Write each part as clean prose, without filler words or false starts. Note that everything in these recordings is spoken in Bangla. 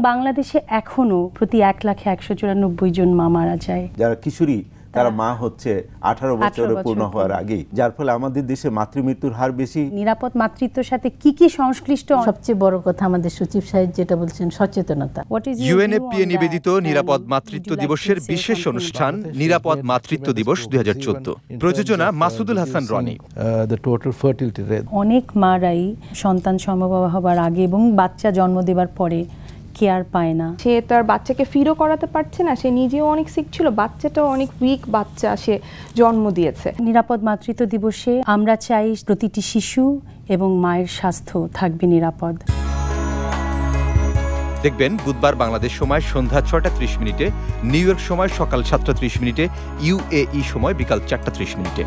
বাংলাদেশে এখনো প্রতি 1,194 জন মা মারা যায়। যারা কিশোরী তারা মা হচ্ছে 18 বছরের পূর্ণ হওয়ার আগে, যার ফলে আমাদের দেশে মাতৃমৃত্যুর হার বেশি। নিরাপদ মাতৃত্বের সাথে কি কি সংশ্লিষ্ট? সবচেয়ে বড় কথা আমাদের সচিব সাহেব যেটা বলছেন, সচেতনতা। ইউএনএফপিএ নিবেদিত নিরাপদ মাতৃত্ব দিবসের বিশেষ অনুষ্ঠান নিরাপদ মাতৃত্ব দিবস 2014, প্রযোজনা মাসুদুল হাসান রনি। অনেক মারাই সন্তান সম্ভব হবার আগে এবং বাচ্চা জন্ম দেবার পরে কেয়ার পায় না। সে তার বাচ্চাকে ফিরও করাতে পারছে না, সে নিজেও অনেক সিক ছিল, বাচ্চাটাও অনেক উইক বাচ্চা সে জন্ম দিয়েছে। নিরাপদ মাতৃত্ব দিবসে আমরা চাই প্রতিটি শিশু এবং মায়ের স্বাস্থ্য থাকবে নিরাপদ। দেখবেন বুধবার বাংলাদেশ সময় সন্ধ্যা 6টা 30 মিনিটে, নিউ ইয়র্ক সময় সকাল 7টা 30 মিনিটে, ইউএই সময় বিকাল 4টা 30 মিনিটে।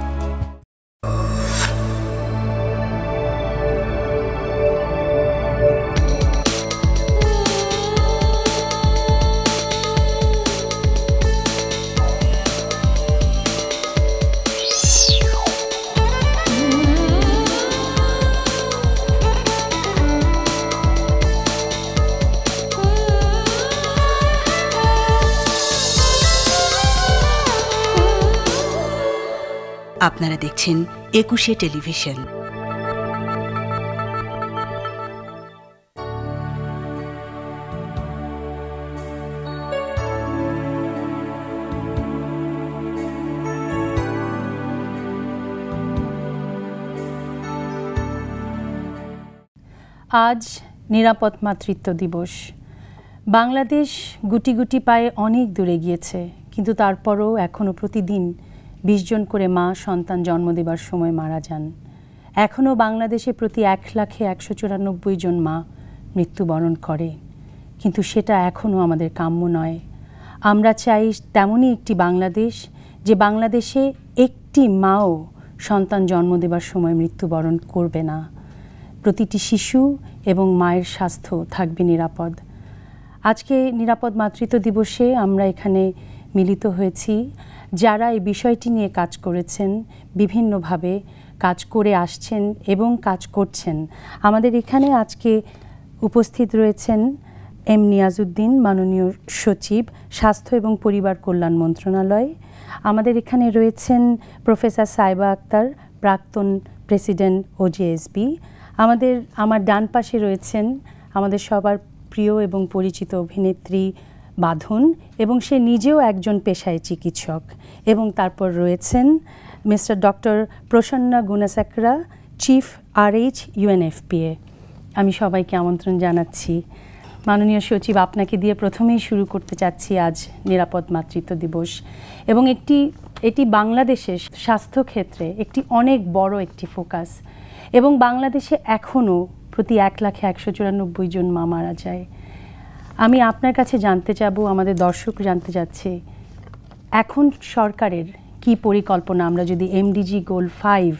আপনারা দেখছেন 21শে টেলিভিশন। আজ নিরাপদ মাতৃত্ব দিবস। বাংলাদেশ গুটি গুটি পায়ে অনেক দূরে গিয়েছে, কিন্তু তারপরও এখনও প্রতিদিন 20 জন করে মা সন্তান জন্ম দেবার সময় মারা যান। এখনও বাংলাদেশে প্রতি 1,194 জন মা মৃত্যুবরণ করে, কিন্তু সেটা এখনও আমাদের কাম্য নয়। আমরা চাই তেমনই একটি বাংলাদেশ, যে বাংলাদেশে একটি মাও সন্তান জন্ম দেবার সময় মৃত্যুবরণ করবে না। প্রতিটি শিশু এবং মায়ের স্বাস্থ্য থাকবে নিরাপদ। আজকে নিরাপদ মাতৃত্ব দিবসে আমরা এখানে মিলিত হয়েছি যারা এই বিষয়টি নিয়ে কাজ করেছেন, বিভিন্নভাবে কাজ করে আসছেন এবং কাজ করছেন। আমাদের এখানে আজকে উপস্থিত রয়েছেন এম নিয়াজউদ্দিন, মাননীয় সচিব, স্বাস্থ্য এবং পরিবার কল্যাণ মন্ত্রণালয়। আমাদের এখানে রয়েছেন প্রফেসর সাইবা আক্তার, প্রাক্তন প্রেসিডেন্ট ওজেএসবি। আমার ডান পাশে রয়েছেন আমাদের সবার প্রিয় এবং পরিচিত অভিনেত্রী বাঁধন, এবং সে নিজেও একজন পেশায় চিকিৎসক। এবং তারপর রয়েছেন mister doctor Prasanna Gunasekara, chief RH UNFPA. আমি সবাইকে আমন্ত্রণ জানাচ্ছি। মাননীয় সচিব, আপনাকে দিয়ে প্রথমেই শুরু করতে চাচ্ছি আজ নিরাপদ মাতৃত্ব দিবস, এবং এটি বাংলাদেশের স্বাস্থ্যক্ষেত্রে একটি অনেক বড় একটি ফোকাস, এবং বাংলাদেশে এখনও প্রতি 1,194 জন মা মারা যায়। আমি আপনার কাছে জানতে চাবো, আমাদের দর্শক জানতে চাচ্ছে, এখন সরকারের কি পরিকল্পনা, আমরা যদি MDG গোল 5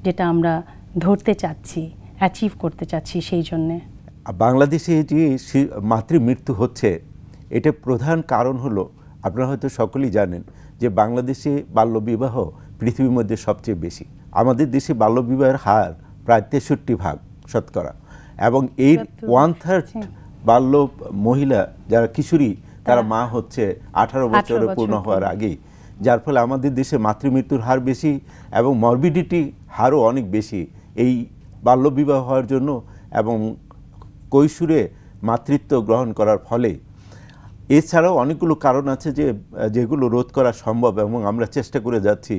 যেটা আমরা ধরতে চাচ্ছি, অ্যাচিভ করতে চাচ্ছি, সেই জন্যে? বাংলাদেশে যে মাতৃমৃত্যু হচ্ছে, এটা প্রধান কারণ হলো, আপনারা হয়তো সকলেই জানেন যে বাংলাদেশে বাল্যবিবাহ পৃথিবীর মধ্যে সবচেয়ে বেশি। আমাদের দেশে বাল্যবিবাহের হার প্রায় 63% শতকরা, এবং এর 1/3 বাল্য মহিলা যারা কিশোরী তারা মা হচ্ছে 18 বছরের পূর্ণ হওয়ার আগেই, যার ফলে আমাদের দেশে মাতৃমৃত্যুর হার বেশি এবং মরবিডিটি হারও অনেক বেশি এই বাল্যবিবাহ হওয়ার জন্য এবং কৈশোরে মাতৃত্ব গ্রহণ করার ফলে। এছাড়াও অনেকগুলো কারণ আছে যেগুলো রোধ করা সম্ভব, এবং আমরা চেষ্টা করে যাচ্ছি।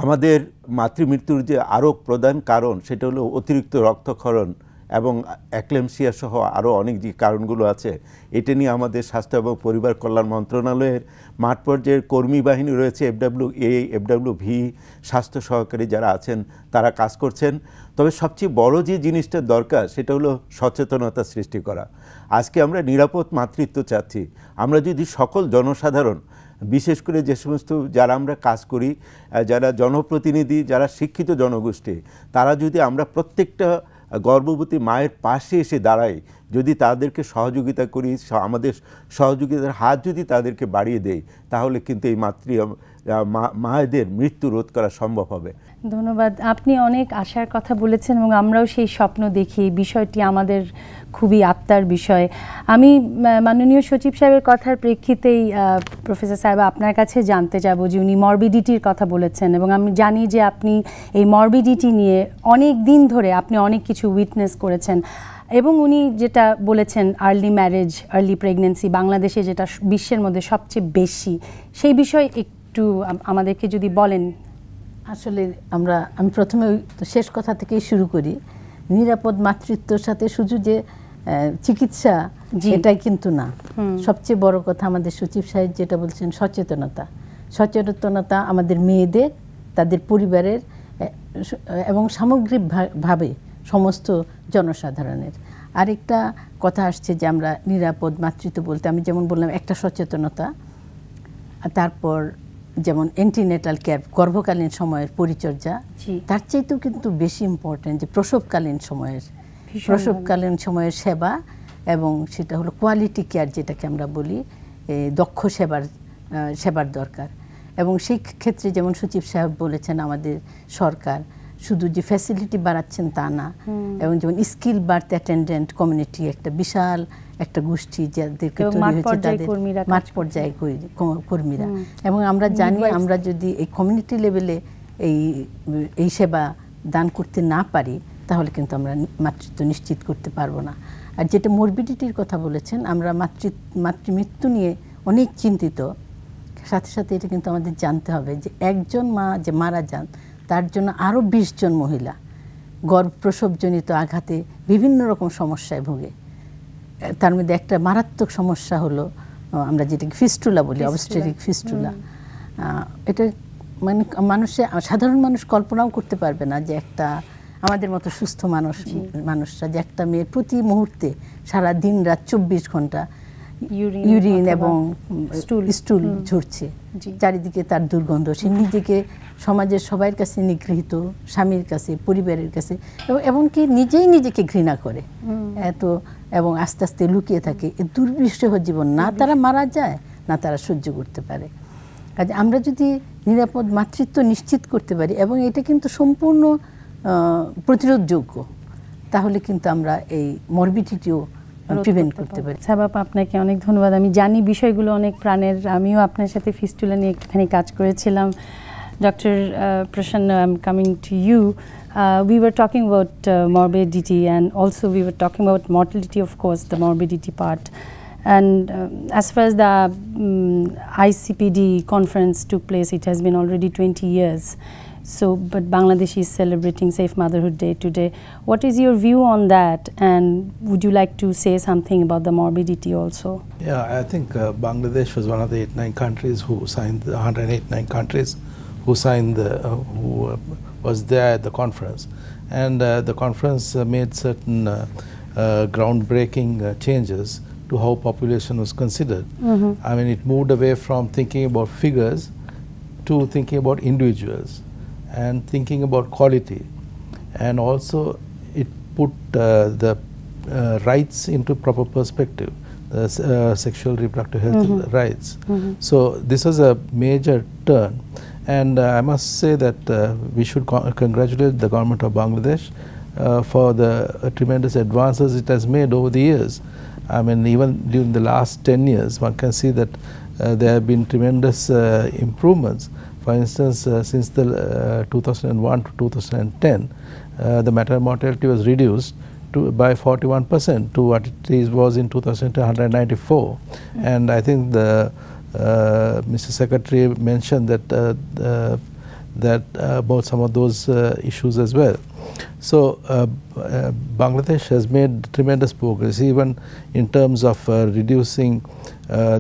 আমাদের মাতৃমৃত্যুর যে আরও প্রধান কারণ সেটা হলো অতিরিক্ত রক্তক্ষরণ এবং অ্যাক্লেমসিয়া সহ আরও অনেক যে কারণগুলো আছে, এটা নিয়ে আমাদের স্বাস্থ্য এবং পরিবার কল্যাণ মন্ত্রণালয়ের মাঠ পর্যায়ের কর্মী বাহিনী রয়েছে, FWA, FWV, স্বাস্থ্য সহকারী যারা আছেন তারা কাজ করছেন। তবে সবচেয়ে বড় যে জিনিসটা দরকার সেটা হলো সচেতনতা সৃষ্টি করা। আজকে আমরা নিরাপদ মাতৃত্ব চাচ্ছি। আমরা যদি সকল জনসাধারণ, বিশেষ করে যে সমস্ত যারা আমরা কাজ করি, যারা জনপ্রতিনিধি, যারা শিক্ষিত জনগোষ্ঠী, তারা যদি আমরা প্রত্যেকটা গর্ভবতী মায়ের পাশে এসে দাঁড়াই, যদি তাদেরকে সহযোগিতা করি, আমাদের সহযোগিতার হাত যদি তাদেরকে বাড়িয়ে দেয়, তাহলে কিন্তু এই মায়েদের মৃত্যু রোধ করা সম্ভব হবে। ধন্যবাদ। আপনি অনেক আশার কথা বলেছেন এবং আমরাও সেই স্বপ্ন দেখি। এই বিষয়টি আমাদের খুবই আত্মার বিষয়। আমি মাননীয় সচিব সাহেবের কথার প্রেক্ষিতেই প্রফেসর সাহেব আপনার কাছে জানতে চাইব যে উনি মরবিডিটির কথা বলেছেন এবং আমি জানি যে আপনি এই মরবিডিটি নিয়ে অনেক দিন ধরে আপনি অনেক কিছু উইটনেস করেছেন এবং উনি যেটা বলেছেন আর্লি ম্যারেজ, আর্লি প্রেগনেন্সি বাংলাদেশে যেটা বিশ্বের মধ্যে সবচেয়ে বেশি, সেই বিষয়ে একটু আমাদেরকে যদি বলেন। আসলে আমি প্রথমে শেষ কথা থেকেই শুরু করি। নিরাপদ মাতৃত্বর সাথে শুধু যে চিকিৎসা এটাই কিন্তু না, সবচেয়ে বড় কথা আমাদের সচিব সাহেব যেটা বলছেন সচেতনতা আমাদের মেয়েদের, তাদের পরিবারের এবং সামগ্রিকভাবে সমস্ত জনসাধারণের। আরেকটা কথা আসছে যে আমরা নিরাপদ মাতৃত্ব বলতে আমি যেমন বললাম একটা সচেতনতা, তারপর যেমন অ্যান্টিনেটাল কেয়ার গর্ভকালীন সময়ের পরিচর্যা, তার চাইতেও কিন্তু বেশি ইম্পর্টেন্ট যে প্রসবকালীন সময়ের সেবা এবং সেটা হলো কোয়ালিটি কেয়ার যেটাকে আমরা বলি, দক্ষ সেবার দরকার। এবং সেই ক্ষেত্রে যেমন সচিব সাহেব বলেছেন আমাদের সরকার শুধু যে ফ্যাসিলিটি বাড়াচ্ছেন তা না, এবং যেমন স্কিল বার্থ অ্যাটেন্ডেন্ট কমিউনিটি একটা বিশাল একটা গোষ্ঠী যাদেরকে তৈরি হয়েছে, তাদের মাঠ পর্যায়ে কর্মীরা। এবং আমরা জানি আমরা যদি এই কমিউনিটি লেভেলে এই সেবা দান করতে না পারি তাহলে কিন্তু আমরা মাতৃত্ব নিশ্চিত করতে পারবো না। আর যেটা মরবিডিটির কথা বলেছেন, আমরা মাতৃমৃত্যু নিয়ে অনেক চিন্তিত, সাথে সাথে এটা কিন্তু আমাদের জানতে হবে যে একজন মা যে মারা যান তার জন্য আরও 20 জন মহিলা প্রসবজনিত আঘাতে বিভিন্ন রকম সমস্যায় ভোগে। তার মধ্যে একটা মারাত্মক সমস্যা হলো আমরা যেটাকে ফিস্টুলা বলি, অবস্টেরিক ফিস্টুলা। এটা মানে সাধারণ মানুষ কল্পনাও করতে পারবে না যে একটা আমাদের মতো সুস্থ মানুষরা যে একটা মেয়ের প্রতি মুহূর্তে সারা দিন রাত 24 ঘন্টা ইউরিন এবং স্টুল ঝরছে, চারিদিকে তার দুর্গন্ধ, সে নিজেকে সমাজের সবার কাছে নিগৃহীত, স্বামীর কাছে, পরিবারের কাছে, এমনকি নিজেই নিজেকে ঘৃণা করে এবং আস্তে আস্তে লুকিয়ে থাকে। এই দুর্বিষহ জীবন না তারা মারা যায় না তারা সহ্য করতে পারে। কাজে আমরা যদি নিরাপদ মাতৃত্ব নিশ্চিত করতে পারি এবং এটা কিন্তু সম্পূর্ণ প্রতিরোধযোগ্য, তাহলে কিন্তু আমরা এই মরবিডিটিও প্রিভেন্ট করতে পারি। সাহেব আপনাকে অনেক ধন্যবাদ। আমি জানি বিষয়গুলো অনেক প্রাণের, আমিও আপনার সাথে ফিস্টুলা নিয়ে একটুখানি কাজ করেছিলাম। Doctor Prasanna, I'm coming to you. We were talking about morbidity and also we were talking about mortality, of course, the morbidity part. And as far as the ICPD conference took place, it has been already 20 years. So, but Bangladesh is celebrating Safe Motherhood Day today. What is your view on that, and would you like to say something about the morbidity also? Yeah, I think Bangladesh was one of the 89 countries who signed, 189 countries who signed, who was there at the conference. And the conference made certain groundbreaking changes to how population was considered. I mean, it moved away from thinking about figures to thinking about individuals and thinking about quality, and also it put the rights into proper perspective, sexual reproductive health rights. So this was a major turn, and I must say that we should congratulate the government of Bangladesh for the tremendous advances it has made over the years. I mean, even during the last 10 years, one can see that there have been tremendous improvements. For instance, since the 2001 to 2010, the maternal mortality was reduced by 41% to what it was in 194. And I think Mr. Secretary mentioned that about some of those issues as well. So Bangladesh has made tremendous progress, even in terms of reducing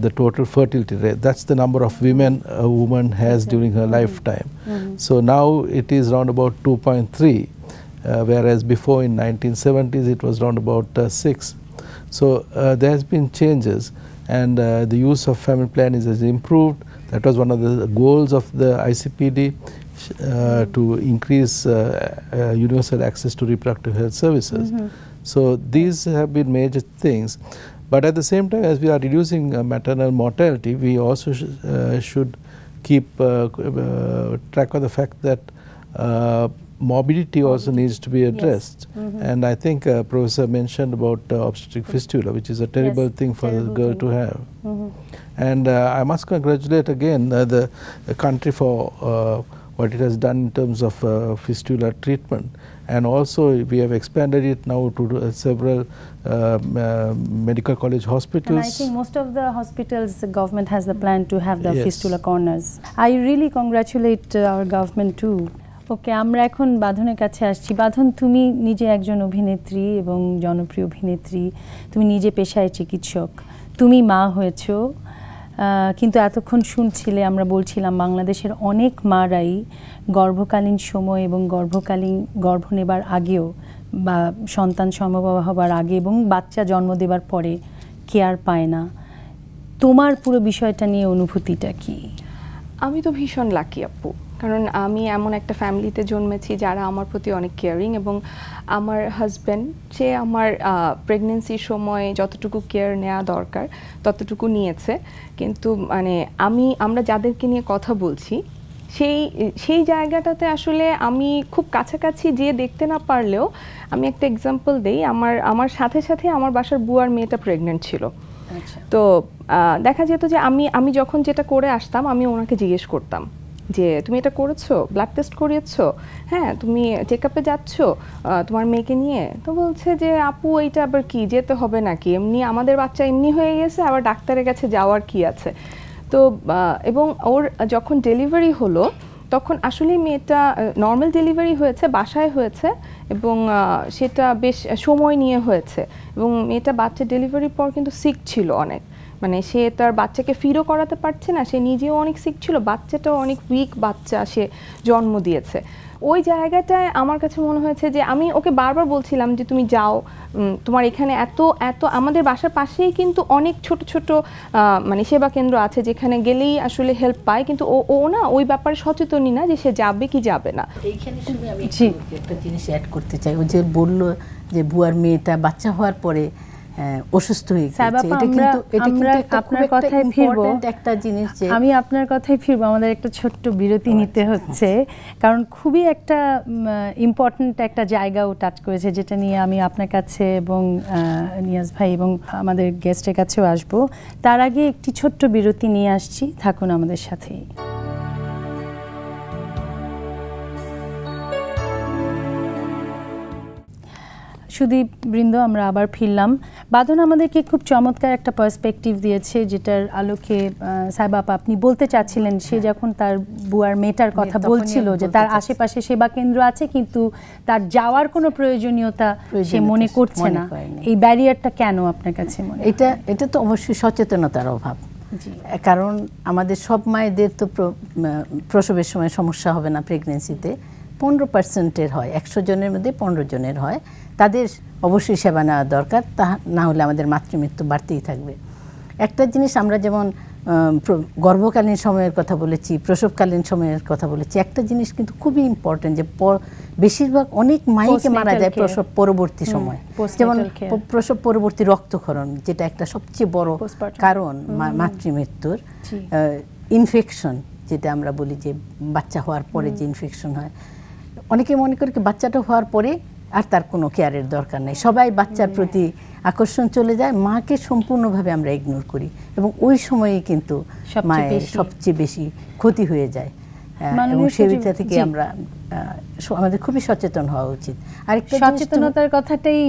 the total fertility rate. That's the number of women a woman has during her lifetime. So now it is around about 2.3, whereas before in 1970s it was around about 6. So there has been changes, and the use of family planning has improved. That was one of the goals of the ICPD, to increase universal access to reproductive health services. So these have been major things. But at the same time, as we are reducing maternal mortality, we also should keep track of the fact that morbidity also needs to be addressed. Yes. And I think Professor mentioned about obstetric fistula, which is a terrible thing for the girl to have. And I must congratulate again the country for what it has done in terms of fistula treatment. And also we have expanded it now to several medical college hospitals. And I think most of the hospitals, the government has the plan to have the Yes. fistula corners. I really congratulate our government too. ওকে, আমরা এখন বাঁধনের কাছে আসছি। বাঁধন, তুমি নিজে একজন অভিনেত্রী এবং জনপ্রিয় অভিনেত্রী, তুমি নিজে পেশায় চিকিৎসক, তুমি মা হয়েছো, কিন্তু এতক্ষণ শুনছিলে, আমরা বলছিলাম বাংলাদেশের অনেক মারাই গর্ভকালীন সময় এবং গর্ভ নেবার আগেও বা সন্তান সম্ভব হবার আগে এবং বাচ্চা জন্ম দেবার পরে কেয়ার পায় না। তোমার পুরো বিষয়টা নিয়ে অনুভূতিটা কি? আমি তো ভীষণ লাকি আপু, কারণ আমি এমন একটা ফ্যামিলিতে জন্মেছি যারা আমার প্রতি অনেক কেয়ারিং, এবং আমার হাজব্যান্ড সে আমার প্রেগনেন্সির সময় যতটুকু কেয়ার নেওয়া দরকার ততটুকু নিয়েছে। কিন্তু মানে আমরা যাদেরকে নিয়ে কথা বলছি সেই জায়গাটাতে আসলে আমি খুব কাছাকাছি যেয়ে দেখতে না পারলেও, আমি একটা এক্সাম্পল দেই, আমার সাথে সাথে আমার বাসার বুয়ার মেয়েটা প্রেগনেন্ট ছিল। তো দেখা যেত যে আমি যখন যেটা করে আসতাম আমি ওনাকে জিজ্ঞেস করতাম যে তুমি এটা করেছো, ব্লাড টেস্ট করিয়েছো, হ্যাঁ তুমি চেক আপে যাচ্ছ তোমার মেয়েকে নিয়ে? তো বলছে যে আপু এইটা আবার কি, যেতে হবে নাকি, এমনি আমাদের বাচ্চা এমনি হয়ে গেছে, আবার ডাক্তারের কাছে যাওয়ার কি আছে। তো এবং ওর যখন ডেলিভারি হলো তখন আসলে মেয়েটা নর্মাল ডেলিভারি হয়েছে, বাসায় হয়েছে, এবং সেটা বেশ সময় নিয়ে হয়েছে, এবং মেয়েটা বাচ্চা ডেলিভারির পর কিন্তু সিক ছিল অনেক, মানে সে তার বাচ্চাকে ফিরও করাতে পারছে না, সে নিজেও অনেক সিক ছিল, বাচ্চাটাও অনেক উইক বাচ্চা সে জন্ম দিয়েছে। ওই জায়গাটায় আমার কাছে মনে হয়েছে যে আমি ওকে বারবার বলছিলাম যে তুমি যাও, তোমার এখানে এত আমাদের বাসার পাশেই কিন্তু অনেক ছোট ছোট মানে সেবা কেন্দ্র আছে যেখানে গেলেই আসলে হেল্প পায়, কিন্তু ও না ওই ব্যাপারে সচেতনই না যে সে যাবে কি যাবে না। এইখানে শুনে আমি একটা জিনিস অ্যাড করতে চাই। ও যে বললো যে বুয়ার মেয়েটা বাচ্চা হওয়ার পরে অসুস্থ হয়ে গেছে, এটা কিন্তু আপনার কথাই ফিরবো, একটা জিনিস যে আমি আপনার কথাই ফিরবো, আমাদের একটা ছোট্ট বিরতি নিতে হচ্ছে, কারণ খুবই একটা ইম্পর্ট্যান্ট একটা জায়গাও টাচ করেছে, যেটা নিয়ে আমি আপনার কাছে এবং নিয়াজ ভাই এবং আমাদের গেস্টের কাছেও আসবো। তার আগে একটি ছোট্ট বিরতি নিয়ে আসছি, থাকুন আমাদের সাথেই। সুদীপ বৃন্দ, আমরা আবার ফিরলাম। বাঁধন আমাদেরকে খুব চমৎকার একটা পার্সপেক্টিভ দিয়েছে, যেটার আলোকে সাহেব আপনি বলতে চাচ্ছিলেন, সে যখন তার বুয়ার মেয়েটার কথা বলছিল যে তার আশেপাশে সেবা কেন্দ্র আছে কিন্তু তার যাওয়ার কোনো প্রয়োজনীয়তা সে মনে করছে না, এই ব্যারিয়ারটা কেন আপনার কাছে মনে? এটা তো অবশ্যই সচেতনতার অভাব, কারণ আমাদের সব মায়েদের তো প্রসবের সময় সমস্যা হবে না, প্রেগনেন্সিতে 15% হয়, 100 জনের মধ্যে 15 জনের হয়, তাদের অবশ্যই সেবা নেওয়া দরকার, তা না হলে আমাদের মাতৃমৃত্যু বাড়তেই থাকবে। একটা জিনিস আমরা যেমন গর্ভকালীন সময়ের কথা বলেছি, প্রসবকালীন সময়ের কথা বলেছি, একটা জিনিস কিন্তু খুবই ইম্পর্টেন্ট যে বেশিরভাগ অনেক মাইকে মারা যায় প্রসব পরবর্তী সময়, যেমন প্রসব পরবর্তী রক্তক্ষরণ, যেটা একটা সবচেয়ে বড় কারণ মাতৃমৃত্যুর। ইনফেকশন, যেটা আমরা বলি যে বাচ্চা হওয়ার পরে যে ইনফেকশন হয়, অনেকে মনে করে কি বাচ্চাটা হওয়ার পরে আর তার কোনো কেয়ারের দরকার নেই, সবাই বাচ্চার প্রতি আকর্ষণ চলে যায়, মাকে সম্পূর্ণভাবে আমরা ইগনোর করি, এবং ওই সময়ে কিন্তু মায়ের সবচেয়ে বেশি ক্ষতি হয়ে যায়, এবং সেটা থেকে আমাদের খুবই সচেতন হওয়া উচিত। আরেকটা সচেতনতার কথাটাই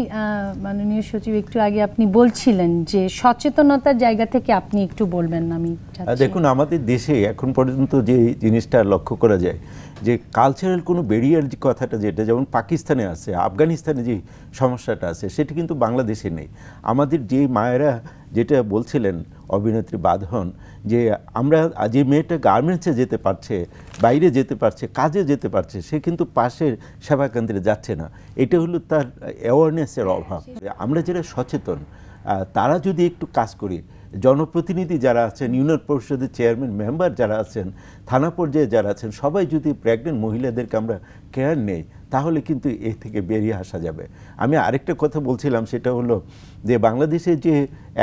মাননীয় সচিব একটু আগে আপনি বলছিলেন, যে সচেতনতার জায়গা থেকে আপনি একটু বলবেন। আমি দেখুন, আমাদের দেশে এখন পর্যন্ত যে জিনিসটা লক্ষ্য করা যায় যে কালচারাল কোনো ব্যারিয়ার যে কথাটা, যেটা যেমন পাকিস্তানে আছে, আফগানিস্তানে যে সমস্যাটা আছে, সেটা কিন্তু বাংলাদেশে নেই। আমাদের যে মায়েরা যেটা বলছিলেন অভিনেত্রী বাঁধন, যে আমরা যে মেয়েটা গার্মেন্টসে যেতে পারছে, বাইরে যেতে পারছে, কাজে যেতে পারছে, সে কিন্তু পাশের সেবা কেন্দ্রে যাচ্ছে না, এটা হলো তার অ্যাওয়ারনেসের অভাব। আমরা যারা সচেতন তারা যদি একটু কাজ করি, জনপ্রতিনিধি যারা আছেন, ইউনিয়ন পরিষদের চেয়ারম্যান মেম্বার যারা আছেন, থানা পর্যায়ে যারা আছেন, সবাই যদি প্রেগনেন্ট মহিলাদেরকে আমরা কেয়ার নেই তাহলে কিন্তু এ থেকে বেরিয়ে আসা যাবে। আমি আরেকটা কথা বলছিলাম, সেটা হলো যে বাংলাদেশে যে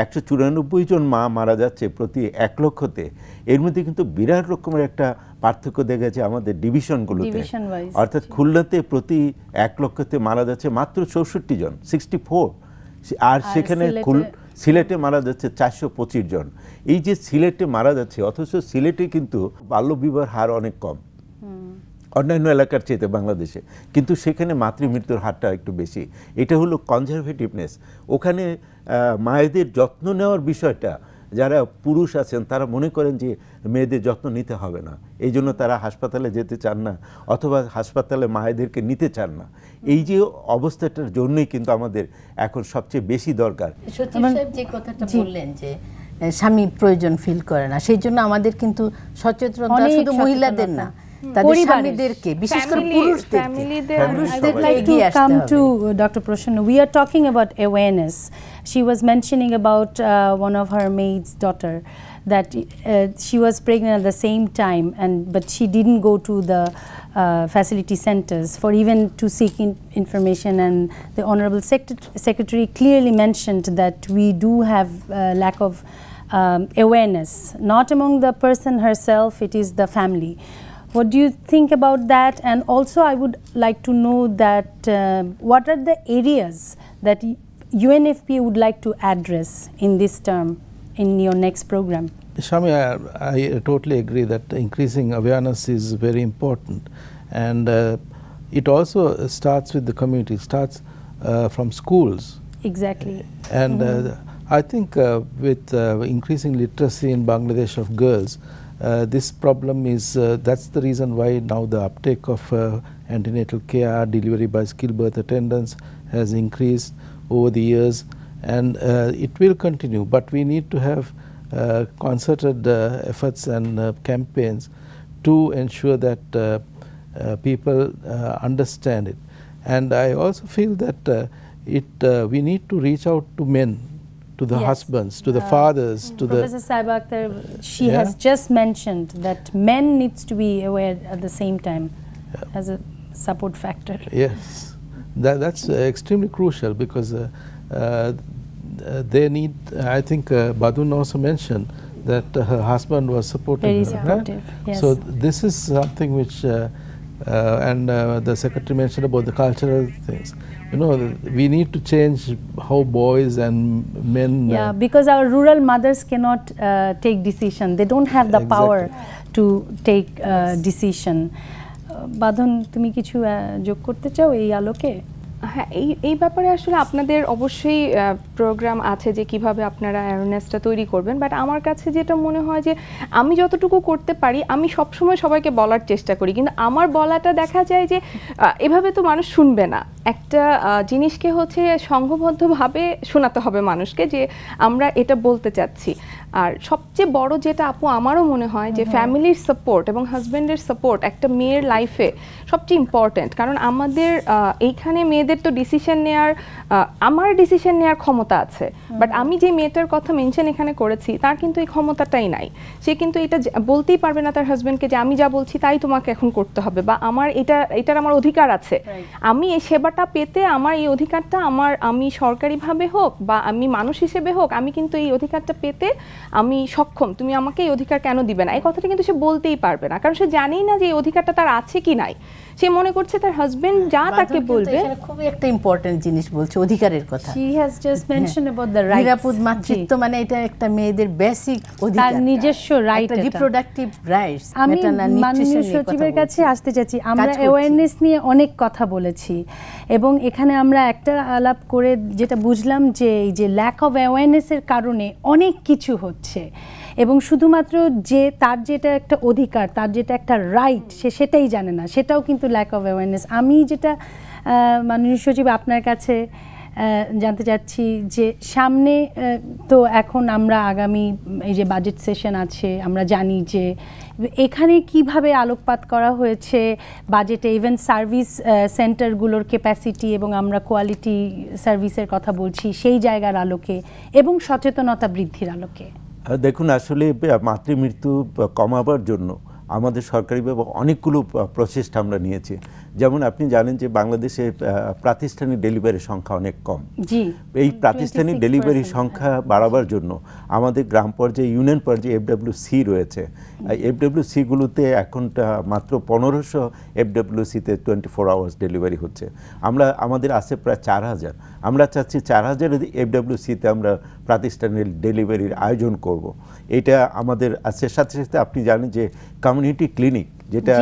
194 জন মা মারা যাচ্ছে প্রতি 1 লক্ষতে, এর মধ্যে কিন্তু বিরাট রকমের একটা পার্থক্য দেখা যাচ্ছে আমাদের ডিভিশনগুলোতে। অর্থাৎ খুলনাতে প্রতি 1 লক্ষতে মারা যাচ্ছে মাত্র 64 জন, 64, আর সেখানে সিলেটে মারা যাচ্ছে 425 জন। এই যে সিলেটে মারা যাচ্ছে, অথচ সিলেটে কিন্তু বাল্যবিবাহের হার অনেক কম অন্যান্য এলাকার চেয়ে বাংলাদেশে, কিন্তু সেখানে মাতৃমৃত্যুর হারটা একটু বেশি। এটা হলো কনজারভেটিভনেস। ওখানে মায়েদের যত্ন নেওয়ার বিষয়টা যারা পুরুষ আছেন তারা মনে করেন যে মেয়েদের যত্ন নিতে হবে না, এই জন্য তারা হাসপাতালে যেতে চান না অথবা হাসপাতালে মায়েদেরকে নিতে চান না। এই যে অবস্থাটার জন্যই কিন্তু আমাদের এখন সবচেয়ে বেশি দরকার। সচিব সাহেব যে কথাটা বললেন যে স্বামী প্রয়োজন ফিল করে না, সেই জন্য আমাদের কিন্তু সচেতনতা শুধু মহিলাদের না, তাদের স্বামীদেরকে, বিশেষ করে পুরুষদেরকে। I would like to come to Dr. Prasanna. We are talking about awareness. She was mentioning about one of her maid's daughter, that she was pregnant at the same time, but she didn't go to the facility centers for even to seek information, and the Honorable Secretary clearly mentioned that we do have lack of awareness, not among the person herself, it is the family. What do you think about that? And also I would like to know that what are the areas that UNFPA would like to address in this term in your next program? Shami, I totally agree that increasing awareness is very important, and it also starts with the community, starts from schools. Exactly. And I think with increasing literacy in Bangladesh of girls, this problem is, that's the reason why now the uptake of antenatal care, delivery by skilled birth attendants has increased over the years, and it will continue, but we need to have concerted efforts and campaigns to ensure that people understand it. And I also feel that we need to reach out to men, to the husbands, to the fathers, to Professor Saiba Akhtar, she has just mentioned that men needs to be aware at the same time as a support factor. Yes, that's extremely crucial, because they need, I think Badun also mentioned that her husband was supporting Very her. supportive, Right? yes. So this is something which, and the Secretary mentioned about the cultural things. You know, we need to change how boys and men. Yeah, because our rural mothers cannot take decision. They don't have the power to take decision. Badun, তুমি কিছু যোগ করতে চাও এই আলোকে? হ্যাঁ, এই ব্যাপারে আসলে আপনাদের অবশ্যই প্রোগ্রাম আছে যে কিভাবে আপনারা অ্যাওয়ারনেসটা তৈরি করবেন, বাট আমার কাছে যেটা মনে হয় যে আমি যতটুকু করতে পারি আমি সবসময় সবাইকে বলার চেষ্টা করি, কিন্তু আমার বলাটা দেখা যায় যে এভাবে তো মানুষ শুনবে না। একটা জিনিসকে হচ্ছে সংঘবদ্ধভাবে শোনাতে হবে মানুষকে যে আমরা এটা বলতে চাচ্ছি। আর সবচেয়ে বড় যেটা আপু আমারও মনে হয় যে ফ্যামিলির সাপোর্ট এবং হাজব্যান্ডের সাপোর্ট একটা মেয়ের লাইফে সবচেয়ে ইম্পর্ট্যান্ট, কারণ আমাদের এইখানে মেয়েদের তো ডিসিশন নেওয়ার, আমার ডিসিশন নেওয়ার ক্ষমতা আছে, বাট আমি যে মেয়েটার কথা মেনশন এখানে করেছি তার কিন্তু এই ক্ষমতাটাই নাই। সে কিন্তু এটা বলতেই পারবে না তার হাজব্যান্ডকে যে আমি যা বলছি তাই তোমাকে এখন করতে হবে, বা আমার এটার আমার অধিকার আছে, আমি এই সেবাটা পেতে আমার এই অধিকারটা আমি সরকারিভাবে হোক বা আমি মানুষ হিসেবে হোক, আমি কিন্তু এই অধিকারটা পেতে আমি সক্ষম, তুমি আমাকে এই অধিকার কেন দিবে না, এই কথাটা কিন্তু সে বলতেই পারবে না, কারণ সে জানেই না যে এই অধিকারটা তার আছে কি নাই। সে মনে করছে তার হাজবেন্ড যা তাকে বলবে। খুবই একটা ইম্পর্টেন্ট জিনিস বলছে, অধিকারের কথা। She has just mentioned about the rights. নিরাপদ মাতৃত্ব মানে এটা একটা মেয়েদের বেসিক অধিকার, তার নিজস্ব রাইট, রিপ্রোডাক্টিভ রাইটস। আমি মাননীয় সচিবের কাছে আসতে চাচ্ছি, আমরা অ্যাওয়ারনেস নিয়ে অনেক কথা বলেছি এবং এখানে আমরা একটা আলাপ করে যেটা বুঝলাম যে এই যে ল্যাক অফ অ্যাওয়ারনেসের কারণে অনেক কিছু হচ্ছে, এবং শুধুমাত্র যে তার যেটা একটা অধিকার, তার যেটা একটা রাইট, সে সেটাই জানে না, সেটাও কিন্তু ল্যাক অফ অ্যাওয়ারনেস। আমি যেটা মাননীয় সচিব আপনার কাছে জানতে চাচ্ছি যে সামনে তো এখন আমরা আগামী এই যে বাজেট সেশন আছে, আমরা জানি যে এখানে কিভাবে আলোকপাত করা হয়েছে বাজেটে, ইভেন সার্ভিস সেন্টারগুলোর ক্যাপাসিটি এবং আমরা কোয়ালিটি সার্ভিসের কথা বলছি সেই জায়গার আলোকে এবং সচেতনতা বৃদ্ধির আলোকে। দেখুন, আসলে মাতৃমৃত্যু কমাবার জন্য আমাদের সরকারিভাবে অনেকগুলো প্রচেষ্টা আমরা নিয়েছি। যেমন আপনি জানেন যে বাংলাদেশে প্রাতিষ্ঠানিক ডেলিভারির সংখ্যা অনেক কম। এই প্রাতিষ্ঠানিক ডেলিভারি সংখ্যা বাড়াবার জন্য আমাদের গ্রাম পর্যায়ে, ইউনিয়ন পর্যায়ে FWC রয়েছে। FWC-গুলোতে এখনটা মাত্র 1500 FWC-তে 24 আওয়ার্স ডেলিভারি হচ্ছে। আমাদের আছে প্রায় 4000। আমরা চাচ্ছি 4000 FWC-তে আমরা প্রাতিষ্ঠানিক ডেলিভারির আয়োজন করব। এটা আমাদের আছে। সাথে সাথে আপনি জানেন যে কমিউনিটি ক্লিনিক, যেটা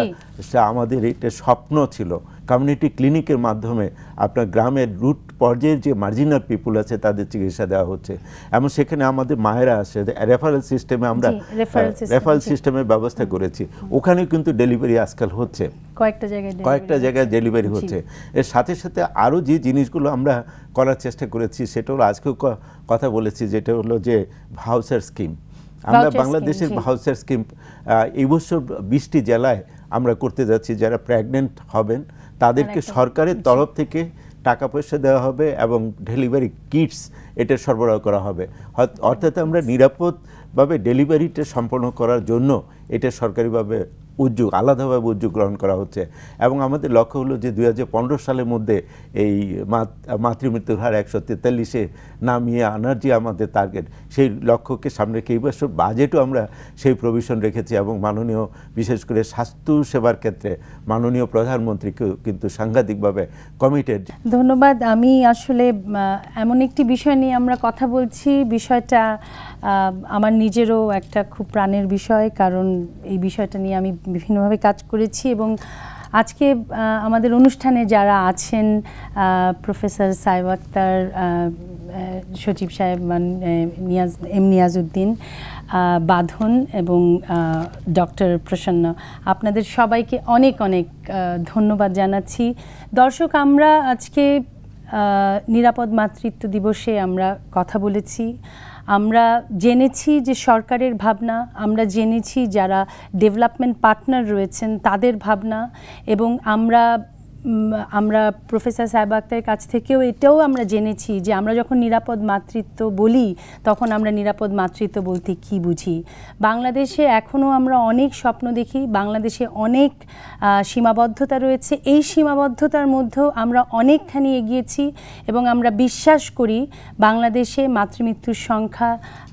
আমাদের এটা স্বপ্ন ছিল, কমিউনিটি ক্লিনিকের মাধ্যমে আপনার গ্রামের রুট পর্যায়ের যে মার্জিনাল পিপুল আছে তাদের চিকিৎসা দেওয়া হচ্ছে। এবং সেখানে আমাদের মায়েরা আসে, রেফারেল সিস্টেমে আমরা রেফারেল সিস্টেমের ব্যবস্থা করেছি। ওখানে কিন্তু ডেলিভারি আজকাল হচ্ছে, কয়েকটা জায়গায় ডেলিভারি হচ্ছে। এর সাথে সাথে আরও যে জিনিসগুলো আমরা করার চেষ্টা করেছি সেটা হলো, আজকেও কথা বলেছি, যেটা হলো যে ভাউচার স্কিম। আমরা বাংলাদেশের ভাউচার স্কিম এই বছর 20টি জেলায় আমরা করতে যাচ্ছি। যারা প্রেগনেন্ট হবেন তাদেরকে সরকারের তরফ থেকে টাকা পয়সা দেওয়া হবে এবং ডেলিভারি কিটস এটা সরবরাহ করা হবে। অর্থাৎ আমরা নিরাপদভাবে ডেলিভারিটা সম্পন্ন করার জন্য এটা সরকারিভাবে আলাদাভাবে উদ্যোগ গ্রহণ করা হচ্ছে। এবং আমাদের লক্ষ্য হলো যে 2015 সালের মধ্যে এই মাতৃমৃত্যুর হার 143-এ নামিয়ে আনার যে আমাদের টার্গেট, সেই লক্ষ্যকে সামনে রেখে এই বছর বাজেটও আমরা সেই প্রভিশন রেখেছি। এবং মাননীয়, বিশেষ করে স্বাস্থ্য সেবার ক্ষেত্রে মাননীয় প্রধানমন্ত্রীকেও কিন্তু সাংঘাতিকভাবে কমিটেড। ধন্যবাদ। আমি আসলে এমন একটি বিষয় নিয়ে আমরা কথা বলছি, বিষয়টা আমার নিজেরও একটা খুব প্রাণের বিষয়, কারণ এই বিষয়টা নিয়ে আমি বিভিন্নভাবে কাজ করেছি। এবং আজকে আমাদের অনুষ্ঠানে যারা আছেন, প্রফেসর সাহেব আক্তার, সচিব সাহেব নিয়াজউদ্দিন বাঁধন এবং ডক্টর প্রসন্ন, আপনাদের সবাইকে অনেক অনেক ধন্যবাদ জানাচ্ছি। দর্শক, আমরা আজকে নিরাপদ মাতৃত্ব দিবসে আমরা কথা বলেছি, আমরা জেনেছি যে সরকারের ভাবনা, আমরা জেনেছি যারা ডেভেলপমেন্ট পার্টনার রয়েছেন তাদের ভাবনা, এবং আমরা প্রফেসর সাহেব আক্তারের কাছ থেকেও এটাও আমরা জেনেছি যে আমরা যখন নিরাপদ মাতৃত্ব বলি তখন আমরা নিরাপদ মাতৃত্ব বলতে কি বুঝি। বাংলাদেশে এখনও আমরা অনেক স্বপ্ন দেখি, বাংলাদেশে অনেক সীমাবদ্ধতা রয়েছে। এই সীমাবদ্ধতার মধ্যেও আমরা অনেকখানি এগিয়েছি এবং আমরা বিশ্বাস করি বাংলাদেশে মাতৃমৃত্যুর সংখ্যা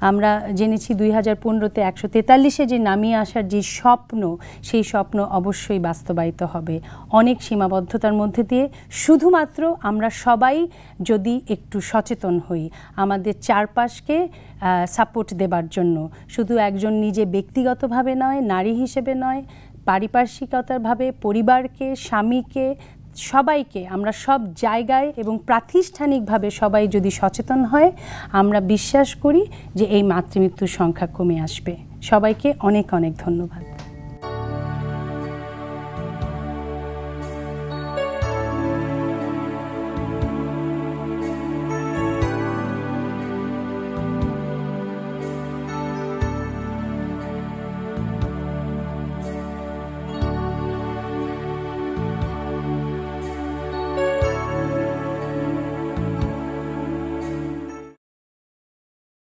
আমরা জেনেছি 2015-তে 143-এ যে নামিয়ে আসার যে স্বপ্ন, সেই স্বপ্ন অবশ্যই বাস্তবায়িত হবে। অনেক সীমাবদ্ধতার মধ্যে দিয়ে শুধুমাত্র আমরা সবাই যদি একটু সচেতন হই আমাদের চারপাশকে সাপোর্ট দেবার জন্য, শুধু একজন নিজে ব্যক্তিগতভাবে নয়, নারী হিসেবে নয়, পারিপার্শ্বিকতাভাবে পরিবারকে, স্বামীকে, সবাইকে আমরা সব জায়গায় এবং প্রাতিষ্ঠানিকভাবে সবাই যদি সচেতন হয়, আমরা বিশ্বাস করি যে এই মাতৃমৃত্যুর সংখ্যা কমে আসবে। সবাইকে অনেক অনেক ধন্যবাদ।